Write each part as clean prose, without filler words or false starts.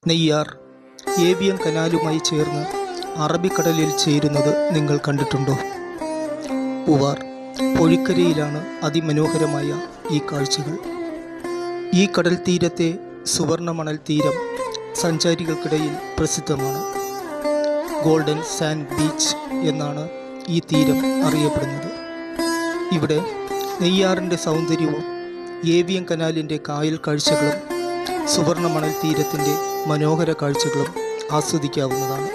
Neyyar avian കനാലുമായി ചേർന്ന് അറബിക്കടലിൽ ചേരുന്നത് നിങ്ങൾ കണ്ടിട്ടുണ്ടോ? പൂവാർ പൊഴിക്കരയിലാണ് അതിമനോഹരമായ ഈ കാഴ്ചകൾ. ഈ കടൽ തീരത്തെ സുവർണ മണൽ തീരം സഞ്ചാരികൾക്കിടയിൽ പ്രസിദ്ധമാണ്. ഗോൾഡൻ സാൻഡ് ബീച്ച് എന്നാണ് ഈ തീരം അറിയപ്പെടുന്നത്. ഇവിടെ നെയ്യാറിൻ്റെ സൗന്ദര്യവും ഏവിയൻ കനാലിൻ്റെ കായൽ കാഴ്ചകളും സുവർണ മണൽ തീരത്തിൻ്റെ മനോഹര കാഴ്ചകളും ആസ്വദിക്കാവുന്നതാണ്.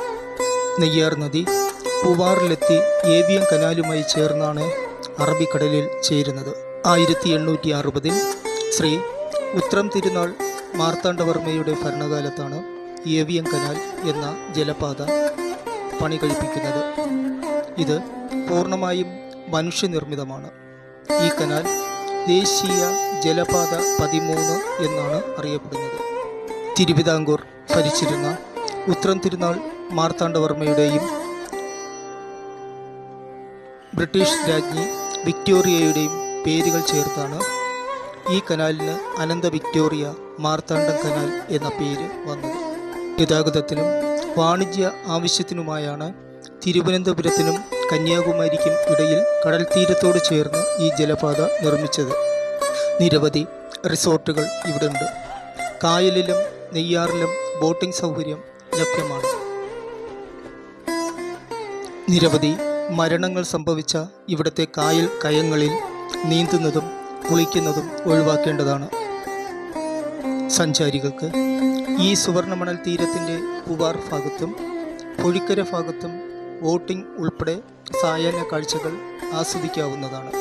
നെയ്യാർ നദി പൂവാറിലെത്തി ഏവിയൻ കനാലുമായി ചേർന്നാണ് അറബിക്കടലിൽ ചേരുന്നത്. 1860 ശ്രീ ഉത്രം തിരുനാൾ മാർത്താണ്ഡവർമ്മയുടെ ഭരണകാലത്താണ് ഏവിയൻ കനാൽ എന്ന ജലപാത പണി കഴിപ്പിക്കുന്നത്. ഇത് പൂർണ്ണമായും മനുഷ്യനിർമ്മിതമാണ്. ഈ കനാൽ ദേശീയ ജലപാത 13 എന്നാണ് അറിയപ്പെടുന്നത്. തിരുവിതാംകൂർ ഭരിച്ചിരുന്ന ഉത്രം തിരുനാൾ മാർത്താണ്ഡവർമ്മയുടെയും ബ്രിട്ടീഷ് രാജ്ഞി വിക്ടോറിയയുടെയും പേരുകൾ ചേർത്താണ് ഈ കനാലിന് അനന്ത വിക്ടോറിയ മാർത്താണ്ഡം കനാൽ എന്ന പേര് വന്നത്. ഗതാഗതത്തിനും വാണിജ്യ ആവശ്യത്തിനുമായാണ് തിരുവനന്തപുരത്തിനും കന്യാകുമാരിക്കും ഇടയിൽ കടൽ തീരത്തോട് ചേർന്ന് ഈ ജലപാത നിർമ്മിച്ചത്. നിരവധി റിസോർട്ടുകൾ ഇവിടുണ്ട്. കായലിലും നെയ്യാറിലും ബോട്ടിംഗ് സൗകര്യം ലഭ്യമാണ്. നിരവധി മരണങ്ങൾ സംഭവിച്ച ഇവിടുത്തെ കായൽ കയങ്ങളിൽ നീന്തുന്നതും കുളിക്കുന്നതും ഒഴിവാക്കേണ്ടതാണ്. സഞ്ചാരികൾക്ക് ഈ സുവർണമണൽ തീരത്തിൻ്റെ പൂവാർ ഭാഗത്തും പൊഴിക്കര ഭാഗത്തും ബോട്ടിംഗ് ഉൾപ്പെടെ സായാഹ്ന കാഴ്ചകൾ ആസ്വദിക്കാവുന്നതാണ്.